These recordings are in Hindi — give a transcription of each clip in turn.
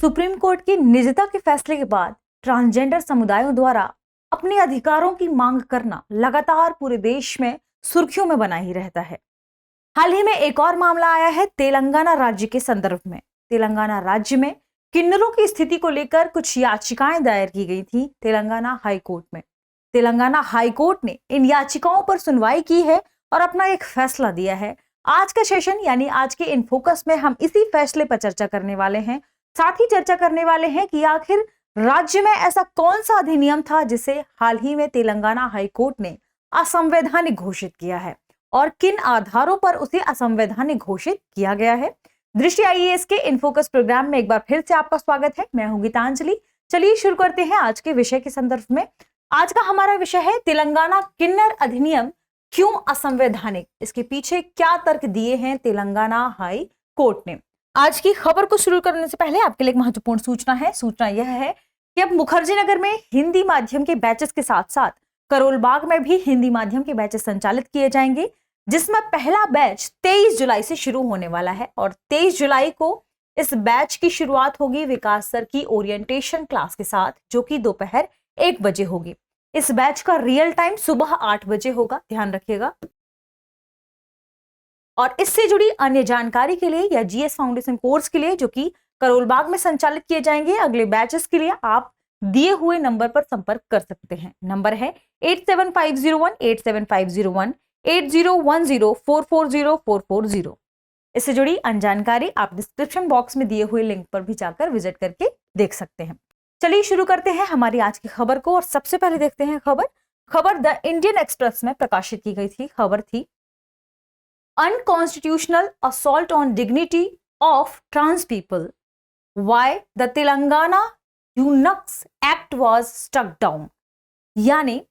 सुप्रीम कोर्ट की निजता के फैसले के बाद ट्रांसजेंडर समुदायों द्वारा अपने अधिकारों की मांग करना लगातार पूरे देश में सुर्खियों में बना ही रहता है। हाल ही में एक और मामला आया है तेलंगाना राज्य के संदर्भ में। तेलंगाना राज्य में किन्नरों की स्थिति को लेकर कुछ याचिकाएं दायर की गई थी तेलंगाना हाई कोर्ट में। तेलंगाना हाई कोर्ट ने इन याचिकाओं पर सुनवाई की है और अपना एक फैसला दिया है। आज का सेशन यानी आज के इन फोकस में हम इसी फैसले पर चर्चा करने वाले हैं। साथ ही चर्चा करने वाले हैं कि आखिर राज्य में ऐसा कौन सा अधिनियम था जिसे हाल ही में तेलंगाना हाई कोर्ट ने असंवैधानिक घोषित किया है और किन आधारों पर उसे असंवैधानिक घोषित किया गया है। दृष्टि आईएएस के इन फोकस प्रोग्राम में एक बार फिर से आपका स्वागत है। मैं हूं गीतांजलि। चलिए शुरू करते हैं आज के विषय के संदर्भ में। आज का हमारा विषय है तेलंगाना किन्नर अधिनियम क्यों असंवैधानिक, इसके पीछे क्या तर्क दिए हैं तेलंगाना हाई कोर्ट ने। आज की खबर को शुरू करने से पहले आपके लिए एक महत्वपूर्ण सूचना है। सूचना यह है कि अब मुखर्जी नगर में हिंदी माध्यम के बैचेस के साथ साथ करोल बाग में भी हिंदी माध्यम के बैचेस संचालित किए जाएंगे, जिसमें पहला बैच 23 जुलाई से शुरू होने वाला है और 23 जुलाई को इस बैच की शुरुआत होगी विकास सर की ओरिएंटेशन क्लास के साथ, जो कि दोपहर 1 बजे होगी। इस बैच का रियल टाइम सुबह 8 बजे होगा, ध्यान रखिएगा। और इससे जुड़ी अन्य जानकारी के लिए या जीएस फाउंडेशन कोर्स के लिए जो कि करोल बाग में संचालित किए जाएंगे, अगले बैचेस के लिए आप दिए हुए नंबर पर संपर्क कर सकते हैं। नंबर है 87501 87501 8010440440। इससे जुड़ी अन्य जानकारी आप डिस्क्रिप्शन बॉक्स में दिए हुए लिंक पर भी जाकर विजिट करके देख सकते हैं। चलिए शुरू करते हैं हमारी आज की खबर को और सबसे पहले देखते हैं खबर द इंडियन एक्सप्रेस में प्रकाशित की गई थी। खबर थी unconstitutional assault on dignity of trans people, why the Telangana eunuchs act was struck down. यानी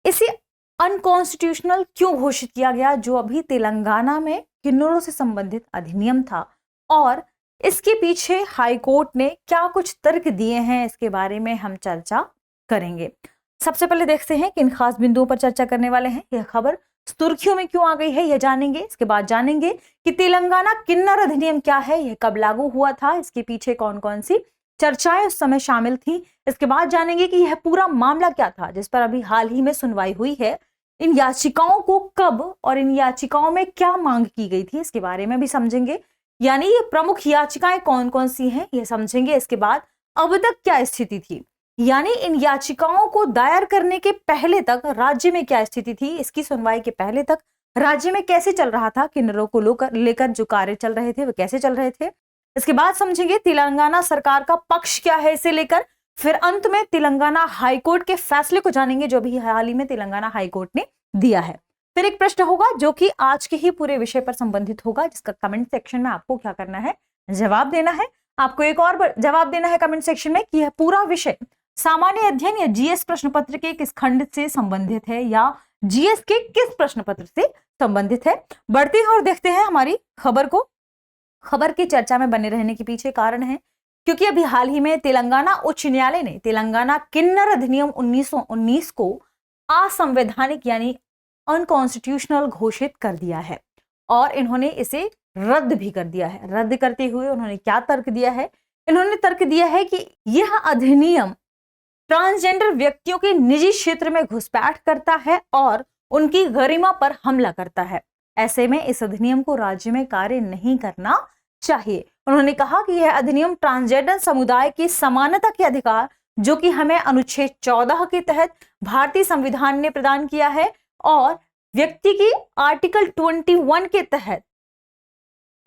इसे अनकॉन्स्टिट्यूशनल क्यों घोषित किया गया, जो अभी तेलंगाना में किन्नरों से संबंधित अधिनियम था, और इसके पीछे हाई कोर्ट ने क्या कुछ तर्क दिए हैं, इसके बारे में हम चर्चा करेंगे। सबसे पहले देखते हैं किन खास बिंदुओं पर चर्चा करने वाले हैं। यह खबर सुर्खियों में क्यों आ गई है, यह जानेंगे। इसके बाद जानेंगे कि तेलंगाना किन्नर अधिनियम क्या है, यह कब लागू हुआ था, इसके पीछे कौन कौन सी चर्चाएं उस समय शामिल थी। इसके बाद जानेंगे कि यह पूरा मामला क्या था जिस पर अभी हाल ही में सुनवाई हुई है। इन याचिकाओं को कब और इन याचिकाओं में क्या मांग की गई थी, इसके बारे में भी समझेंगे। यानी ये प्रमुख याचिकाएं कौन कौन सी हैं, यह समझेंगे। इसके बाद अब तक क्या स्थिति थी, यानी इन याचिकाओं को दायर करने के पहले तक राज्य में क्या स्थिति थी, इसकी सुनवाई के पहले तक राज्य में कैसे चल रहा था, किन्नरों को लेकर जो कार्य चल रहे थे वो कैसे चल रहे थे। इसके बाद समझेंगे तेलंगाना सरकार का पक्ष क्या है इसे लेकर। फिर अंत में तेलंगाना हाईकोर्ट के फैसले को जानेंगे जो भी हाल ही में तेलंगाना हाईकोर्ट ने दिया है। फिर एक प्रश्न होगा जो कि आज के ही पूरे विषय पर संबंधित होगा, जिसका कमेंट सेक्शन में आपको क्या करना है, जवाब देना है। आपको एक और जवाब देना है कमेंट सेक्शन में कि यह पूरा विषय सामान्य अध्ययन या जीएस प्रश्न पत्र के किस खंड से संबंधित है या जीएस के किस प्रश्न पत्र से संबंधित है। बढ़ते हैं और देखते हैं हमारी खबर को। खबर की चर्चा में बने रहने के पीछे कारण है क्योंकि अभी हाल ही में तेलंगाना उच्च न्यायालय ने तेलंगाना किन्नर अधिनियम 1919 को असंवैधानिक यानी अनकॉन्स्टिट्यूशनल घोषित कर दिया है और इन्होंने इसे रद्द भी कर दिया है। रद्द करते हुए उन्होंने क्या तर्क दिया है, इन्होंने तर्क दिया है कि यह अधिनियम ट्रांसजेंडर व्यक्तियों के निजी क्षेत्र में घुसपैठ करता है और उनकी गरिमा पर हमला करता है। ऐसे में इस अधिनियम को राज्य में कार्य नहीं करना चाहिए। उन्होंने कहा कि यह अधिनियम ट्रांसजेंडर समुदाय की समानता के अधिकार, जो कि हमें अनुच्छेद 14 के तहत भारतीय संविधान ने प्रदान किया है और व्यक्ति की आर्टिकल 21 के तहत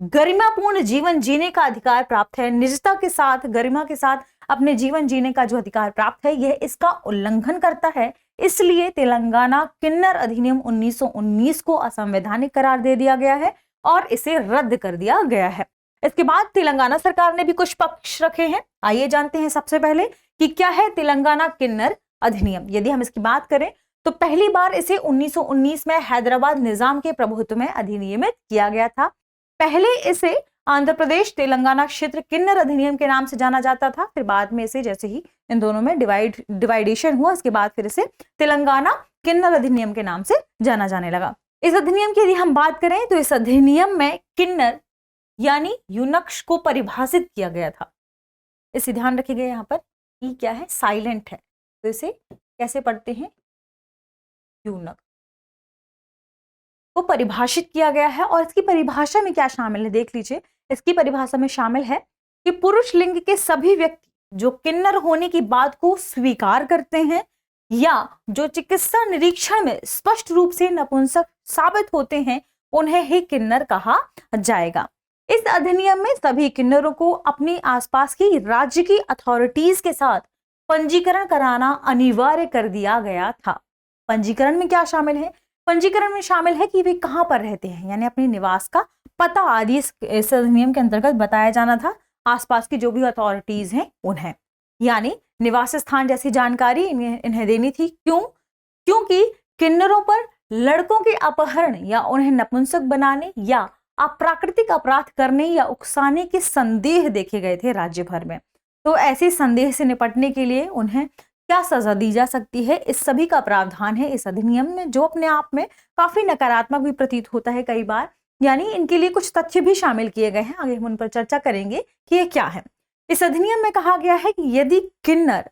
गरिमापूर्ण जीवन जीने का अधिकार प्राप्त है, निजता के साथ गरिमा के साथ अपने जीवन जीने का जो अधिकार प्राप्त है, यह इसका उल्लंघन करता है। इसलिए तेलंगाना किन्नर अधिनियम 1919 को असंवैधानिक करार दे दिया गया है और इसे रद्द कर दिया गया है। इसके बाद तेलंगाना सरकार ने भी कुछ पक्ष रखे हैं। आइए जानते हैं सबसे पहले कि क्या है तेलंगाना किन्नर अधिनियम। यदि हम इसकी बात करें तो पहली बार इसे 1919 में हैदराबाद निजाम के प्रभुत्व में अधिनियमित किया गया था। पहले इसे आंध्र प्रदेश तेलंगाना क्षेत्र किन्नर अधिनियम के नाम से जाना जाता था। फिर बाद में इसे जैसे ही इन दोनों में डिवाइडेशन हुआ, इसके बाद फिर इसे तेलंगाना किन्नर अधिनियम के नाम से जाना जाने लगा। इस अधिनियम की यदि हम बात करें तो इस अधिनियम में किन्नर यानी यूनक्स को परिभाषित किया गया था। इसे ध्यान रखिएगा, यहाँ पर ई क्या है, साइलेंट है, तो इसे कैसे पढ़ते हैं, यूनक को परिभाषित किया गया है। और इसकी परिभाषा में क्या शामिल है, देख लीजिए। इसकी परिभाषा में शामिल है कि पुरुष लिंग के सभी व्यक्ति जो किन्नर होने की बात को स्वीकार करते हैं या जो चिकित्सा निरीक्षण में स्पष्ट रूप से नपुंसक साबित होते हैं, उन्हें ही किन्नर कहा जाएगा। इस अधिनियम में सभी किन्नरों को अपनी आसपास की राज्य की अथॉरिटीज के साथ पंजीकरण कराना अनिवार्य कर दिया गया था। पंजीकरण में क्या शामिल है, पंजीकरण में शामिल है कि वे कहां पर रहते हैं, यानी अपने निवास का पता आदि इस अधिनियम के अंतर्गत बताया जाना था। आसपास की जो भी अथॉरिटीज हैं उन्हें, यानी निवास स्थान जैसी जानकारी इन्हें देनी थी। क्यों? क्योंकि किन्नरों पर लड़कों के अपहरण या उन्हें नपुंसक बनाने या अप्राकृतिक अपराध करने या उकसाने के संदेह देखे गए थे राज्य भर में। तो ऐसे संदेह से निपटने के लिए उन्हें क्या सजा दी जा सकती है, इस सभी का प्रावधान है इस अधिनियम में, जो अपने आप में काफी नकारात्मक भी प्रतीत होता है कई बार। यानी इनके लिए कुछ तथ्य भी शामिल किए गए हैं, आगे हम उन पर चर्चा करेंगे कि ये क्या है। इस अधिनियम में कहा गया है कि यदि किन्नर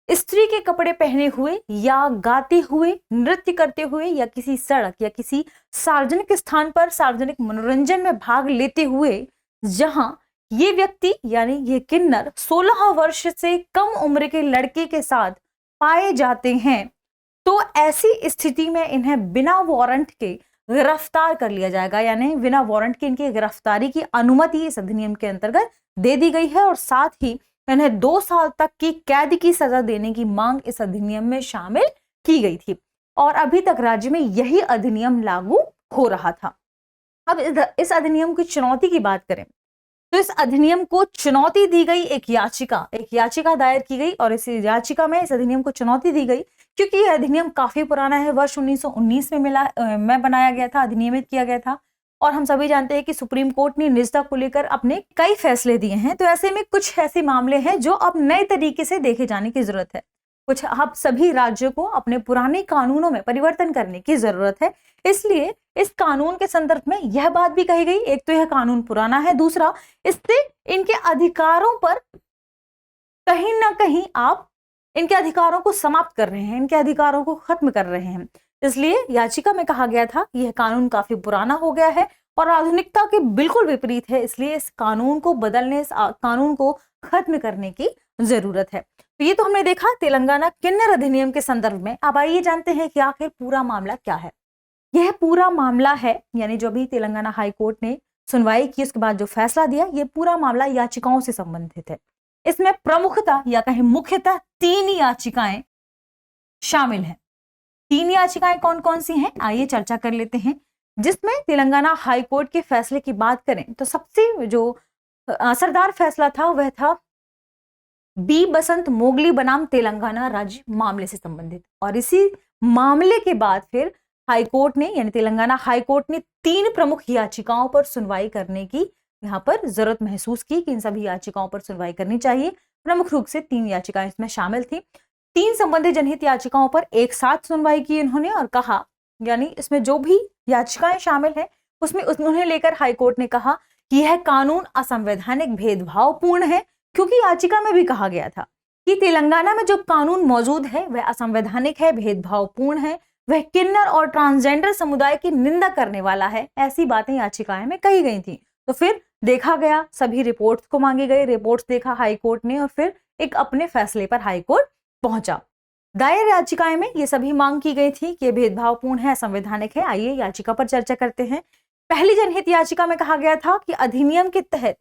स्त्री के कपड़े पहने हुए या गाते हुए, नृत्य करते हुए या किसी सड़क या किसी सार्वजनिक स्थान पर सार्वजनिक मनोरंजन में भाग लेते हुए, जहां ये व्यक्ति यानी ये किन्नर 16 वर्ष से कम उम्र के लड़के के साथ पाए जाते हैं, तो ऐसी स्थिति में इन्हें बिना वारंट के गिरफ्तार कर लिया जाएगा। यानी बिना वारंट के इनकी गिरफ्तारी की अनुमति इस अधिनियम के अंतर्गत दे दी गई है और साथ ही इन्हें 2 साल तक की कैद की सजा देने की मांग इस अधिनियम में शामिल की गई थी और अभी तक राज्य में यही अधिनियम लागू हो रहा था। अब इस अधिनियम की चुनौती की बात करें तो इस अधिनियम को चुनौती दी गई, एक याचिका दायर की गई और इस याचिका में इस अधिनियम को चुनौती दी गई क्योंकि यह अधिनियम काफी पुराना है, वर्ष 1919 में बनाया गया था, अधिनियमित किया गया था। और हम सभी जानते हैं कि सुप्रीम कोर्ट ने निजता को लेकर अपने कई फैसले दिए हैं, तो ऐसे में कुछ ऐसे मामले हैं जो अब नए तरीके से देखे जाने की जरूरत है। कुछ अब सभी राज्यों को अपने पुराने कानूनों में परिवर्तन करने की जरूरत है। इसलिए इस कानून के संदर्भ में यह बात भी कही गई, एक तो यह कानून पुराना है, दूसरा इससे इनके अधिकारों पर कहीं ना कहीं आप इनके अधिकारों को समाप्त कर रहे हैं, इनके अधिकारों को खत्म कर रहे हैं। इसलिए याचिका में कहा गया था कि यह कानून काफी पुराना हो गया है और आधुनिकता के बिल्कुल विपरीत है, इसलिए इस कानून को बदलने, इस कानून को खत्म करने की जरूरत है। तो ये तो हमने देखा तेलंगाना किन्नर अधिनियम के संदर्भ में। अब आइए जानते हैं कि आखिर पूरा मामला क्या है। यह पूरा मामला है, यानी जो भी तेलंगाना हाई कोर्ट ने सुनवाई की उसके बाद जो फैसला दिया, यह पूरा मामला याचिकाओं से संबंधित है। इसमें प्रमुखता या कहीं मुख्यतः 3 याचिकाएं शामिल हैं। 3 याचिकाएं कौन कौन सी हैं, आइए चर्चा कर लेते हैं। जिसमें तेलंगाना हाई कोर्ट के फैसले की बात करें तो सबसे जो असरदार फैसला था वह था बी बसंत मोगली बनाम तेलंगाना राज्य मामले से संबंधित। और इसी मामले के बाद फिर हाई कोर्ट ने यानी तेलंगाना हाई कोर्ट ने 3 प्रमुख याचिकाओं पर सुनवाई करने की यहाँ पर जरूरत महसूस की कि इन सभी याचिकाओं पर सुनवाई करनी चाहिए। प्रमुख रूप से 3 याचिकाएं इसमें शामिल थी। 3 संबंधित जनहित याचिकाओं पर एक साथ सुनवाई की इन्होंने और कहा, यानी इसमें जो भी याचिकाएं शामिल है उसमें उन्हें लेकर हाईकोर्ट ने कहा कि यह कानून असंवैधानिक, भेदभावपूर्ण है, क्योंकि याचिका में भी कहा गया था कि तेलंगाना में जो कानून मौजूद है वह असंवैधानिक है, भेदभावपूर्ण है, वह किन्नर और ट्रांसजेंडर समुदाय की निंदा करने वाला है। ऐसी बातें याचिकाएं में कही गई थी। तो फिर देखा गया, सभी रिपोर्ट्स को मांगे गए, रिपोर्ट्स देखा हाईकोर्ट ने और फिर एक अपने फैसले पर हाईकोर्ट पहुंचा। दायर याचिकाएं में ये सभी मांग की गई थी कि भेदभावपूर्ण है, असंवैधानिक है। आइए याचिका पर चर्चा करते हैं। पहली जनहित याचिका में कहा गया था कि अधिनियम के तहत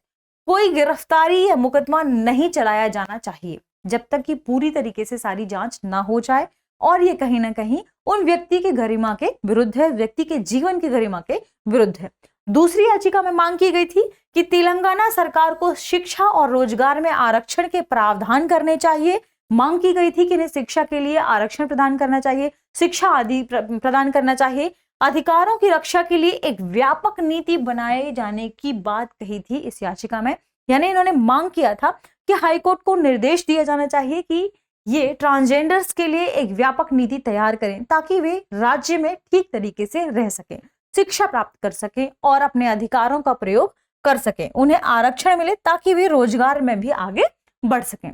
कोई गिरफ्तारी या मुकदमा नहीं चलाया जाना चाहिए जब तक कि पूरी तरीके से सारी जांच ना हो जाए और ये कहीं ना कहीं उन व्यक्ति की गरिमा के विरुद्ध है, व्यक्ति के जीवन की गरिमा के विरुद्ध है। दूसरी याचिका में मांग की गई थी कि तेलंगाना सरकार को शिक्षा और रोजगार में आरक्षण के प्रावधान करने चाहिए। मांग की गई थी कि इन्हें शिक्षा के लिए आरक्षण प्रदान करना चाहिए, शिक्षा आदि प्रदान करना चाहिए। अधिकारों की रक्षा के लिए एक व्यापक नीति बनाए जाने की बात कही थी इस याचिका में। यानी इन्होंने मांग किया था कि हाईकोर्ट को निर्देश दिया जाना चाहिए कि ये ट्रांसजेंडर्स के लिए एक व्यापक नीति तैयार करें ताकि वे राज्य में ठीक तरीके से रह सकें, शिक्षा प्राप्त कर सकें और अपने अधिकारों का प्रयोग कर सकें, उन्हें आरक्षण मिले ताकि वे रोजगार में भी आगे बढ़ सकें।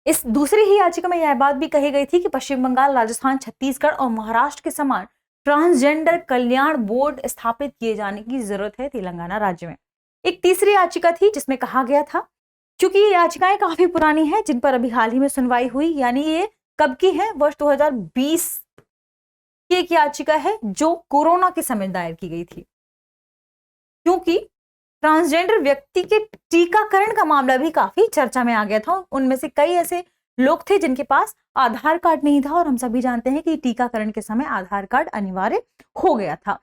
इस दूसरी ही याचिका में यह बात भी कही गई थी कि पश्चिम बंगाल, राजस्थान, छत्तीसगढ़ और महाराष्ट्र के समान ट्रांसजेंडर कल्याण बोर्ड स्थापित किए जाने की जरूरत है तेलंगाना राज्य में। एक तीसरी याचिका थी जिसमें कहा गया था, क्योंकि ये याचिकाएं काफी पुरानी हैं जिन पर अभी हाल ही में सुनवाई हुई, यानी ये कब की है, वर्ष 2020 की एक याचिका है जो कोरोना के समय दायर की गई थी, क्योंकि ट्रांसजेंडर व्यक्ति के टीकाकरण का मामला भी काफी चर्चा में आ गया था। उनमें से कई ऐसे लोग थे जिनके पास आधार कार्ड नहीं था और हम सभी जानते हैं कि टीकाकरण के समय आधार कार्ड अनिवार्य हो गया था।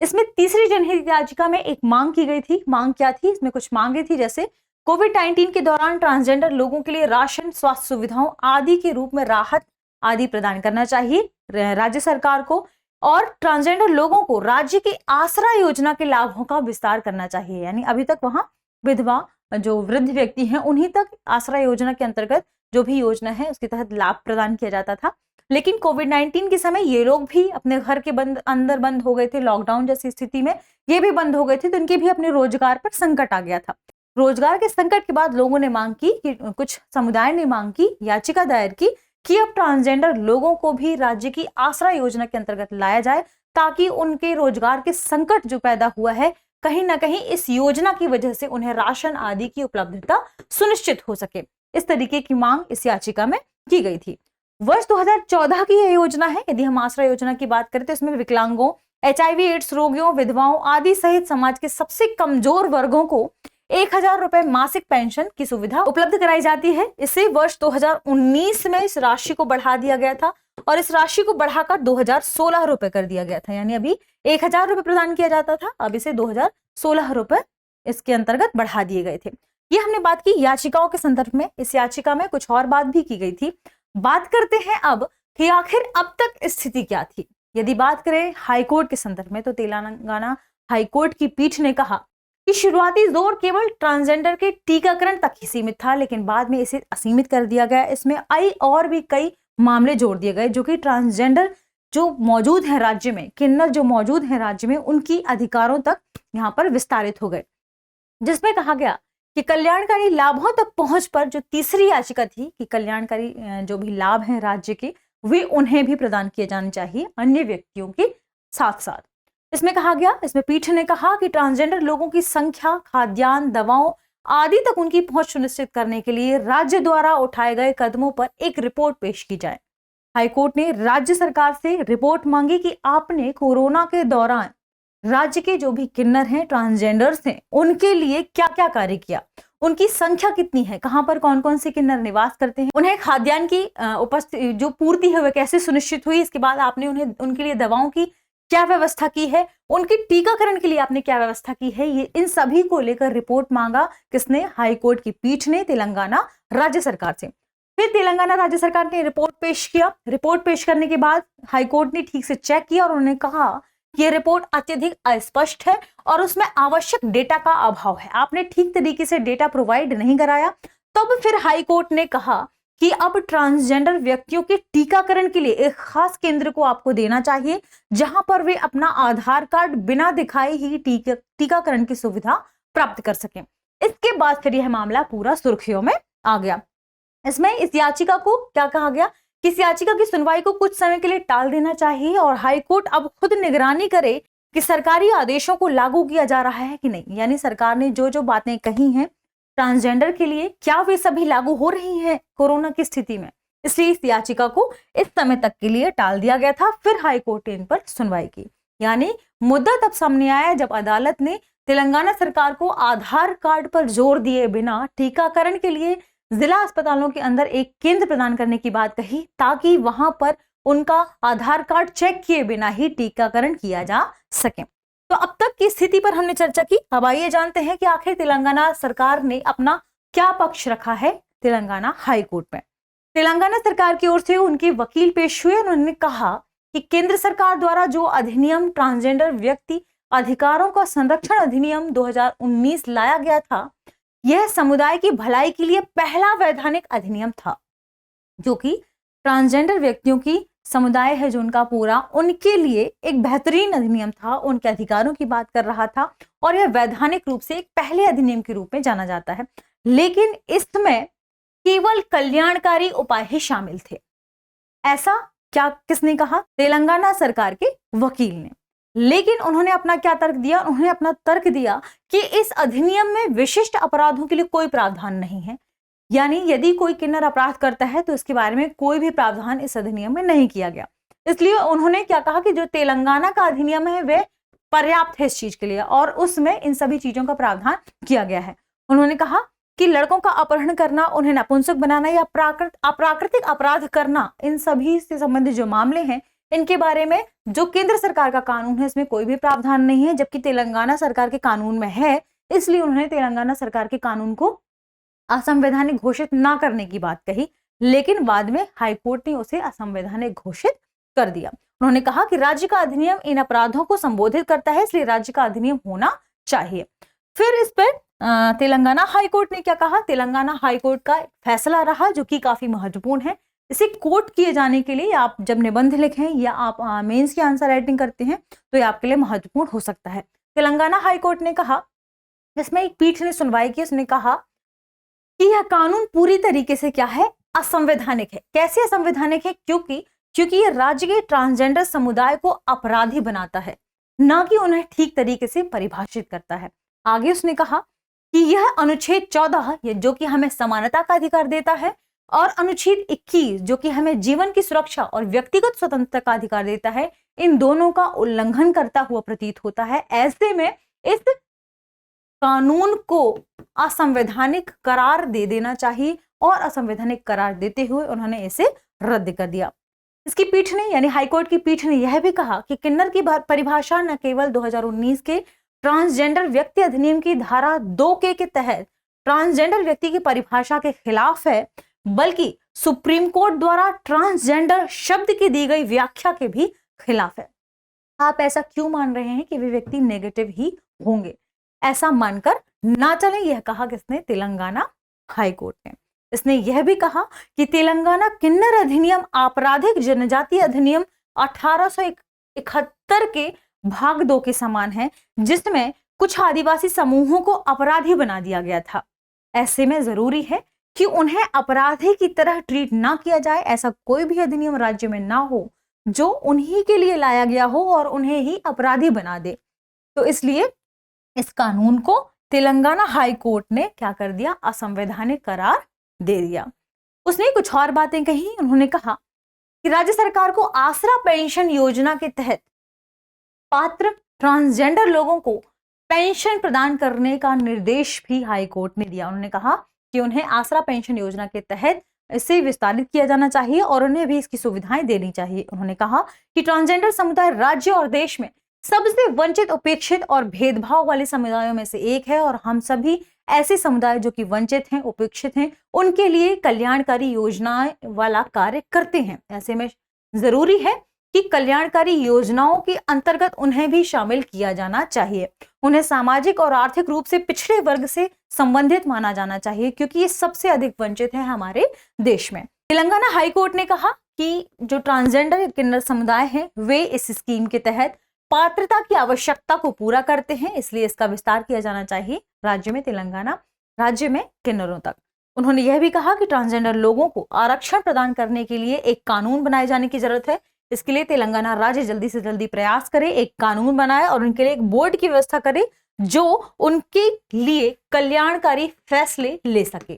इसमें तीसरी जनहित याचिका में एक मांग की गई थी। मांग क्या थी? इसमें कुछ मांगे थी, जैसे कोविड-19 के दौरान ट्रांसजेंडर लोगों के लिए राशन, स्वास्थ्य सुविधाओं आदि के रूप में राहत आदि प्रदान करना चाहिए राज्य सरकार को, और ट्रांसजेंडर लोगों को राज्य की आसरा योजना के लाभों का विस्तार करना चाहिए। यानी अभी तक वहां विधवा, जो वृद्ध व्यक्ति हैं, उन्हीं तक आसरा योजना के अंतर्गत जो भी योजना है उसके तहत लाभ प्रदान किया जाता था। लेकिन कोविड-19 के समय ये लोग भी अपने घर के अंदर बंद हो गए थे, लॉकडाउन जैसी स्थिति में ये भी बंद हो गए थे, तो इनके भी अपने रोजगार पर संकट आ गया था। रोजगार के संकट के बाद लोगों ने मांग की कि कुछ समुदाय ने मांग की, याचिका दायर की कि अब ट्रांसजेंडर लोगों को भी राज्य की आसरा योजना के अंतर्गत लाया जाए, ताकि उनके रोजगार के संकट जो पैदा हुआ है, कहीं ना कहीं इस योजना की वजह से उन्हें राशन आदि की उपलब्धता सुनिश्चित हो सके। इस तरीके की मांग इस याचिका में की गई थी। वर्ष 2014 की यह योजना है। यदि हम आसरा योजना की बात करें तो इसमें विकलांगों, HIV एड्स रोगियों, विधवाओं आदि सहित समाज के सबसे कमजोर वर्गों को 1000 रुपए मासिक पेंशन की सुविधा उपलब्ध कराई जाती है। इसे वर्ष 2019 में इस राशि को बढ़ा दिया गया था और इस राशि को बढ़ाकर 2016 रुपए कर दिया गया था। यानी अभी 1000 रुपए प्रदान किया जाता था, अब इसे 2016 रुपए इसके अंतर्गत बढ़ा दिए गए थे। ये हमने बात की याचिकाओं के संदर्भ में। इस याचिका में कुछ और बात भी की गई थी। बात करते हैं अब कि आखिर अब तक स्थिति क्या थी। यदि बात करें हाईकोर्ट के संदर्भ में, तो तेलंगाना हाईकोर्ट की पीठ ने कहा कि शुरुआती दौर केवल ट्रांसजेंडर के टीकाकरण तक ही सीमित था, लेकिन बाद में इसे असीमित कर दिया गया। इसमें और भी कई मामले जोड़ दिए गए जो कि ट्रांसजेंडर जो मौजूद है राज्य में, किन्नर जो मौजूद है राज्य में, उनकी अधिकारों तक यहाँ पर विस्तारित हो गए, जिसमें कहा गया कि कल्याणकारी लाभों तक पहुंच पर जो तीसरी याचिका थी कि कल्याणकारी जो भी लाभ हैं राज्य के, वे उन्हें भी प्रदान किए जाने चाहिए अन्य व्यक्तियों के साथ साथ। इसमें कहा गया, इसमें पीठ ने कहा कि ट्रांसजेंडर लोगों की संख्या, खाद्यान्न, दवाओं आदि तक उनकी पहुंच सुनिश्चित करने के लिए राज्य द्वारा उठाए गए कदमों पर एक रिपोर्ट पेश की जाए। हाईकोर्ट ने राज्य सरकार से रिपोर्ट मांगी कि आपने कोरोना के दौरान राज्य के जो भी किन्नर हैं, ट्रांसजेंडर्स हैं, उनके लिए क्या क्या कार्य किया, उनकी संख्या कितनी है, कहां पर कौन कौन से किन्नर निवास करते हैं, उन्हें खाद्यान्न की उपस्थिति जो पूर्ति है वह कैसे सुनिश्चित हुई, इसके बाद आपने उन्हें उनके लिए दवाओं की क्या व्यवस्था की है, उनके टीकाकरण के लिए आपने क्या व्यवस्था की है। ये इन सभी को लेकर रिपोर्ट मांगा किसने? हाईकोर्ट की पीठ ने तेलंगाना राज्य सरकार से। फिर तेलंगाना राज्य सरकार ने रिपोर्ट पेश किया। रिपोर्ट पेश करने के बाद हाईकोर्ट ने ठीक से चेक किया और उन्होंने कहा कि ये रिपोर्ट अत्यधिक अस्पष्ट है और उसमें आवश्यक डेटा का अभाव है, आपने ठीक तरीके से डेटा प्रोवाइड नहीं कराया। तब फिर हाईकोर्ट ने कहा कि अब ट्रांसजेंडर व्यक्तियों के टीकाकरण के लिए एक खास केंद्र को आपको देना चाहिए, जहां पर वे अपना आधार कार्ड बिना दिखाए ही टीकाकरण की सुविधा प्राप्त कर सकें। इसके बाद फिर यह मामला पूरा सुर्खियों में आ गया। इसमें इस याचिका को क्या कहा गया कि इस याचिका की सुनवाई को कुछ समय के लिए टाल देना चाहिए और हाईकोर्ट अब खुद निगरानी करे कि सरकारी आदेशों को लागू किया जा रहा है कि नहीं। यानी सरकार ने जो जो बातें कही हैं ट्रांसजेंडर के लिए, क्या वे सभी लागू हो रही हैं कोरोना की स्थिति में। इसलिए इस याचिका को इस समय तक के लिए टाल दिया गया था। फिर हाईकोर्ट ने इन पर सुनवाई की। यानी मुद्दा तब सामने आया जब अदालत ने तेलंगाना सरकार को आधार कार्ड पर जोर दिए बिना टीकाकरण के लिए जिला अस्पतालों के अंदर एक केंद्र प्रदान करने की बात कही, ताकि वहां पर उनका आधार कार्ड चेक किए बिना ही टीकाकरण किया जा सके। तो अब तक की स्थिति पर हमने चर्चा की। अब आइए जानते हैं कि आखिर तेलंगाना सरकार ने अपना क्या पक्ष रखा है तेलंगाना हाईकोर्ट में। तेलंगाना सरकार की ओर से उनके वकील पेश हुए और उन्होंने कहा कि केंद्र सरकार द्वारा जो अधिनियम ट्रांसजेंडर व्यक्ति अधिकारों का संरक्षण अधिनियम 2019 लाया गया था, यह समुदाय की भलाई के लिए पहला वैधानिक अधिनियम था, जो कि ट्रांसजेंडर व्यक्तियों की समुदाय है जो उनका पूरा, उनके लिए एक बेहतरीन अधिनियम था, उनके अधिकारों की बात कर रहा था और यह वैधानिक रूप से एक पहले अधिनियम के रूप में जाना जाता है। लेकिन इसमें केवल कल्याणकारी उपाय ही शामिल थे। ऐसा क्या किसने कहा? तेलंगाना सरकार के वकील ने। लेकिन उन्होंने अपना क्या तर्क दिया? उन्होंने अपना तर्क दिया कि इस अधिनियम में विशिष्ट अपराधों के लिए कोई प्रावधान नहीं है, यानी यदि कोई किन्नर अपराध करता है तो इसके बारे में कोई भी प्रावधान इस अधिनियम में नहीं किया गया। इसलिए उन्होंने क्या कहा कि जो तेलंगाना का अधिनियम है वह पर्याप्त है इस चीज के लिए और उसमें इन सभी चीजों का प्रावधान किया गया है। उन्होंने कहा कि लड़कों का अपहरण करना, उन्हें नपुंसक बनाना या अप्राकृतिक अपराध करना, इन सभी से संबंधित जो मामले हैं इनके बारे में जो केंद्र सरकार का कानून है इसमें कोई भी प्रावधान नहीं है, जबकि तेलंगाना सरकार के कानून में है। इसलिए उन्होंने तेलंगाना सरकार के कानून को असंवैधानिक घोषित ना करने की बात कही, लेकिन बाद में हाईकोर्ट ने उसे असंवैधानिक घोषित कर दिया। उन्होंने कहा कि राज्य का अधिनियम इन अपराधों को संबोधित करता है, इसलिए राज्य का अधिनियम होना चाहिए। फिर इस पर तेलंगाना हाईकोर्ट ने क्या कहा? तेलंगाना हाईकोर्ट का फैसला रहा जो कि काफी महत्वपूर्ण है। इसे कोट किए जाने के लिए आप जब निबंध लिखें या आप मेंस की आंसर राइटिंग करते हैं तो ये आपके लिए महत्वपूर्ण हो सकता है। तेलंगाना हाईकोर्ट ने कहा, जिसमें एक पीठ ने सुनवाई की, उसने कहा कि यह कानून पूरी तरीके से क्या है? असंवैधानिक है। कैसे असंवैधानिक है? क्योंकि यह राज्य के ट्रांसजेंडर समुदाय को अपराधी बनाता है, ना कि उन्हें ठीक तरीके से परिभाषित करता है। आगे उसने कहा कि यह अनुच्छेद 14 जो कि हमें समानता का अधिकार देता है और अनुच्छेद 21 जो कि हमें जीवन की सुरक्षा और व्यक्तिगत स्वतंत्रता का अधिकार देता है, इन दोनों का उल्लंघन करता हुआ प्रतीत होता है। ऐसे में इस कानून को असंवैधानिक करार दे देना चाहिए और असंवैधानिक करार देते हुए उन्होंने इसे रद्द कर दिया। इसकी पीठ ने यानी हाईकोर्ट की पीठ ने यह भी कहा कि किन्नर की परिभाषा न केवल 2019 के ट्रांसजेंडर व्यक्ति अधिनियम की धारा 2 के तहत ट्रांसजेंडर व्यक्ति की परिभाषा के खिलाफ है, बल्कि सुप्रीम कोर्ट द्वारा ट्रांसजेंडर शब्द की दी गई व्याख्या के भी खिलाफ है। आप ऐसा क्यों मान रहे हैं कि वे व्यक्ति नेगेटिव ही होंगे? ऐसा मानकर ना चलें, यह कहा किसने? तेलंगाना हाईकोर्ट ने। इसने यह भी कहा कि तेलंगाना किन्नर अधिनियम आपराधिक जनजाति अधिनियम 1871 के भाग 2 के समान है, जिसमें कुछ आदिवासी समूहों को अपराधी बना दिया गया था। ऐसे में जरूरी है कि उन्हें अपराधी की तरह ट्रीट ना किया जाए। ऐसा कोई भी अधिनियम राज्य में ना हो जो उन्हीं के लिए लाया गया हो और उन्हें ही अपराधी बना दे। तो इसलिए इस कानून को तेलंगाना हाई कोर्ट ने क्या कर दिया? असंवैधानिक करार दे दिया। उसने कुछ और बातें कही। उन्होंने कहा कि राज्य सरकार को आसरा पेंशन योजना के तहत पात्र ट्रांसजेंडर लोगों को पेंशन प्रदान करने का निर्देश भी हाई कोर्ट ने दिया। उन्होंने कहा कि उन्हें आसरा पेंशन योजना के तहत इसे विस्तारित किया जाना चाहिए और उन्हें भी इसकी सुविधाएं देनी चाहिए। उन्होंने कहा कि ट्रांसजेंडर समुदाय राज्य और देश में सबसे वंचित, उपेक्षित और भेदभाव वाले समुदायों में से एक है और हम सभी ऐसे समुदाय जो कि वंचित हैं, उपेक्षित हैं, उनके लिए कल्याणकारी योजनाएं वाला कार्य करते हैं। ऐसे में जरूरी है कि कल्याणकारी योजनाओं के अंतर्गत उन्हें भी शामिल किया जाना चाहिए। उन्हें सामाजिक और आर्थिक रूप से पिछड़े वर्ग से संबंधित माना जाना चाहिए, क्योंकि ये सबसे अधिक वंचित है हमारे देश में। तेलंगाना हाईकोर्ट ने कहा कि जो ट्रांसजेंडर किन्नर समुदाय हैं वे इस स्कीम के तहत पात्रता की आवश्यकता को पूरा करते हैं, इसलिए इसका विस्तार किया जाना चाहिए राज्य में, तेलंगाना राज्य में किन्नरों तक। उन्होंने यह भी कहा कि ट्रांसजेंडर लोगों को आरक्षण प्रदान करने के लिए एक कानून बनाए जाने की जरूरत है। इसके लिए तेलंगाना राज्य जल्दी से जल्दी प्रयास करे, एक कानून बनाए और उनके लिए एक बोर्ड की व्यवस्था करे जो उनके लिए कल्याणकारी फैसले ले सके।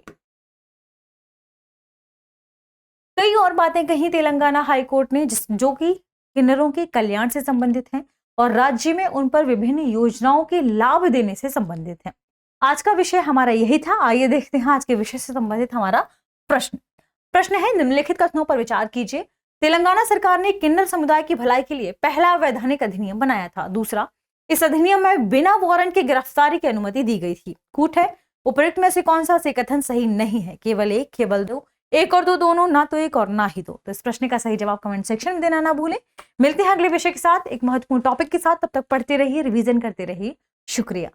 कई और बातें कही तेलंगाना हाईकोर्ट ने जो कि किन्नरों के कल्याण से संबंधित हैं और राज्य में उन पर विभिन्न योजनाओं के लाभ देने से संबंधित हैं। आज का विषय हमारा यही था। आइए देखते हैं आज के विषय से संबंधित हमारा प्रश्न है, निम्नलिखित कथनों पर विचार कीजिए। तेलंगाना सरकार ने किन्नर समुदाय की भलाई के लिए पहला वैधानिक अधिनियम बनाया था। दूसरा, इस अधिनियम में बिना वारंट के गिरफ्तारी की अनुमति दी गई थी। कूट है, उपरोक्त में से कौन सा से कथन सही नहीं है? केवल एक, केवल दो, एक और दो, दोनों, ना तो एक और ना ही दो। तो इस प्रश्न का सही जवाब कमेंट सेक्शन में देना ना भूलें। मिलते हैं अगले विषय के साथ, एक महत्वपूर्ण टॉपिक के साथ। तब तक पढ़ते रहिए, रिवीजन करते रहिए। शुक्रिया।